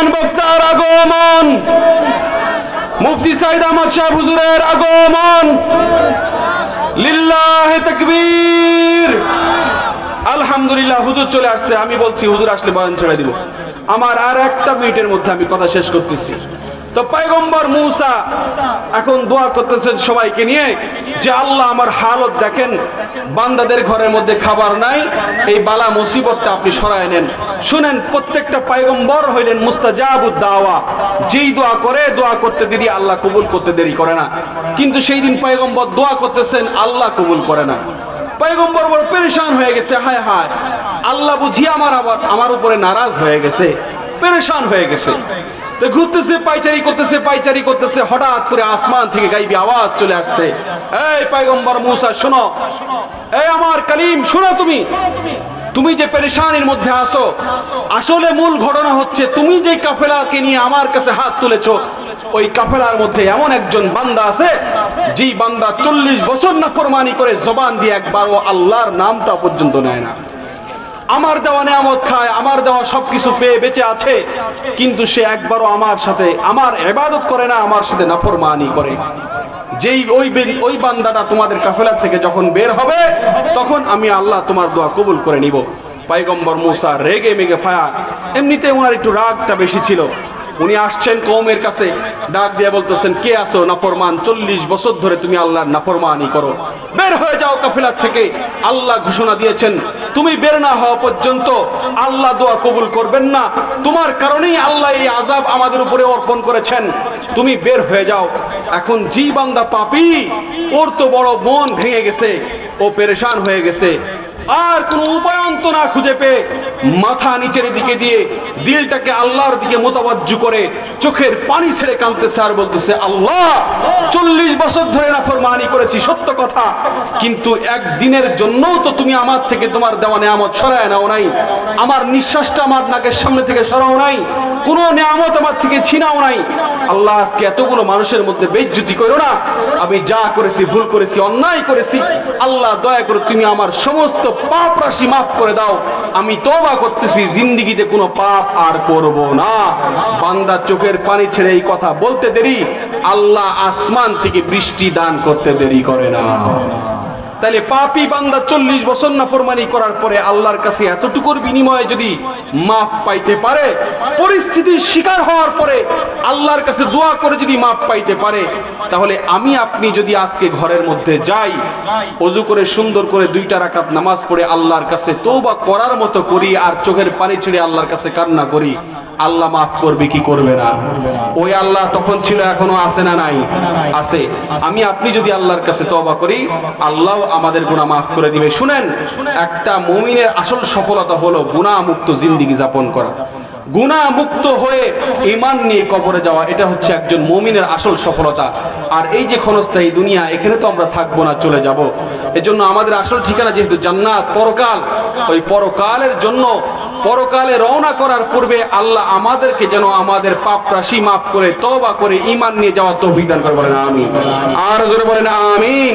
মহান বক্তার আগমন, মুফতি সাইদ আহমদ সাহেব হুজুরের আগমন। লিল্লাহি তাকবীর। আলহামদুলিল্লাহ, হুজুর চলে আসছে। আমি বলছি হুজুর আসলে বয়ান ছেড়ে দিব। আমার আর একটা মিনিটের মধ্যে আমি কথা শেষ করতেছি। তো পয়গম্বর মূসা এখন দোয়া করতেছেন সবাইকে নিয়ে যে আল্লাহ আমার হালত দেখেন, বান্দাদের ঘরের মধ্যে খাবার নাই, এই বালা মুসিবতটা আপনি সরায় নেন। শুনেন, প্রত্যেকটা পয়গম্বর হইলেন মুস্তাজাবুদ দাওয়া। যেই দোয়া করে, দোয়া করতে দেরি আল্লাহ কবুল করতে দেরি করে না। কিন্তু সেই দিন পয়গম্বর দোয়া করতেছেন, আল্লাহ কবুল করে না। পয়গম্বর বড় পেরেশান হয়ে গেছে, হায় হায় আল্লাহ বুঝি আমার উপরে নারাজ হয়ে গেছে, পেরেশান হয়ে গেছে। তো ঘুরতেছে, পাইচারি করতেছে। হঠাৎ করে আসমান থেকে গাইবি আওয়াজ চলে আসছে, এই পয়গম্বর মূসা শোনো, এই আমার কালিম শোনো, তুমি যে পেরেশানির মধ্যে আসো, আসলে মূল ঘটনা হচ্ছে তুমি যে কাফেলাকে নিয়ে আমার কাছে হাত তুলেছো, ওই কাফেলার মধ্যে এমন একজন বান্দা আছে যেই বান্দা 40 বছর নাফরমানি করে জবান দিয়ে একবারও আল্লাহর নামটা পর্যন্ত নেয় না। আমার দেওয়া নেয়ামত খায়, আমার দেওয়া সবকিছু পেয়ে বেঁচে আছে, কিন্তু সে একবারও আমার সাথে আমার ইবাদত করে না, আমার সাথে নাফরমানি করে। যেই ওই বান্দাটা তোমাদের কাফেলার থেকে যখন বের হবে, তখন আমি আল্লাহ তোমার দোয়া কবুল করে নিব। পয়গম্বর মূসা রেগে মেগে ফায়ার। এমনিতে ওনার একটু রাগটা বেশি ছিল। উনি আসছেন কওমের কাছে, ডাক দিয়ে বলতেছেন, কে আসো নাফরমান, 40 বছর ধরে তুমি আল্লাহর নাফরমানি করো, বের হয়ে যাও কাফেলার থেকে। আল্লাহ ঘোষণা দিয়েছেন, তুমি বের না হওয়া পর্যন্ত আল্লাহ দোয়া কবুল করবেন না। তোমার কারণেই আল্লাহ এই আযাব আমাদের উপরে অর্পণ করেছেন, তুমি বের হয়ে যাও। এখন যে বান্দা পাপী, ওর তো বড় মন ভেঙে গেছে, ও পেরেশান হয়ে গেছে। আর কোনো উপায়ন্ত না খুঁজে পেয়ে মাথা নিচের দিকে দিয়ে দিলটাকে আল্লাহর দিকে মোতাবাজ্জু করে চোখের পানি ছেড়ে কাঁদতেছে আর বলতেছে, আল্লাহ 40 বছর ধরে নাফরমানি করেছি সত্য কথা, কিন্তু একদিনের জন্যও তো তুমি আমার থেকে তোমার দেওয়া নেয়ামত সরায় নাও নাই, আমার নিঃশ্বাসটা আমার নাকের সামনে থেকে সরাও নাই, কোনো নেয়ামত আমার থেকে ছিনাও নাই। আল্লাহ আজকে এতগুলো মানুষের মধ্যে বেইজ্জতি করো না, আমি যা করেছি ভুল করেছি, অন্যায় করেছি, আল্লাহ দয়া করে তুমি আমার সমস্ত পাপ রাশি মাফ করে দাও, আমি তওবা করতেছি, জিন্দেগিতে কোনো পাপ আর করব না। বান্দা চোখের পানি ছেড়ে এই কথা বলতে দেরি, আল্লাহ আসমান থেকে বৃষ্টি দান করতে দেরি করে না। তাহলে পাপী বান্দা 40 বছর নাফরমানি করার পরে আল্লাহর কাছে এতটুকুর বিনিময়ে যদি মাফ পাইতে পারে, পরিস্থিতির শিকার হওয়ার পরে আল্লাহর কাছে দোয়া করে যদি মাফ পাইতে পারে, তাহলে আমি আপনি যদি আজকে ঘরের মধ্যে যাই, ওযু করে সুন্দর করে 2 রাকাত নামাজ পড়ে আল্লাহর কাছে তওবা করার মতো করি আর চোখের পানি ছেড়ে আল্লাহর কাছে কান্না করি, আল্লাহ মাফ করবে কি করবে না? ওই আল্লাহ তখন ছিল, এখনো আছে না নাই? আছে। আমি আপনি যদি আল্লাহর কাছে তওবা করি, আল্লাহ আমাদের গুনাহ মাফ করে দিবে। শুনেন, একটা মুমিনের আসল সফলতা হলো গুনাহ মুক্ত জিন্দেগি যাপন করা। গুনাহ মুক্ত হয়ে ঈমান নিয়ে কবরে যাওয়া, এটা হচ্ছে একজন মুমিনের আসল সফলতা। আর এই যে ক্ষণস্থায়ী দুনিয়া, এখানে তো আমরা থাকবো না, চলে যাব। এজন্য আমাদের আসল ঠিকানা যেহেতু জান্নাত, পরকাল, ওই পরকালের জন্য পরকালে রওনা করার পূর্বে আল্লাহ আমাদেরকে যেন আমাদের পাপ রাশি মাফ করে তওবা করে ঈমান নিয়ে যাওয়ার তৌফিক দান করে, বলেন আমিন। আর জোরে বলেন আমিন।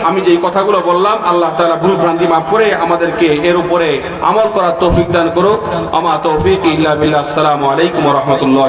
আমি যেই কথাগুলো বললাম, আল্লাহ তাআলা ভুল ভ্রান্তি মাফ করে আমাদেরকে এর উপরে আমল করার তৌফিক দান করুক। আমা তৌফিক ইল্লা বিল্লাহ। আসসালামু আলাইকুম ওয়া রাহমাতুল্লাহ।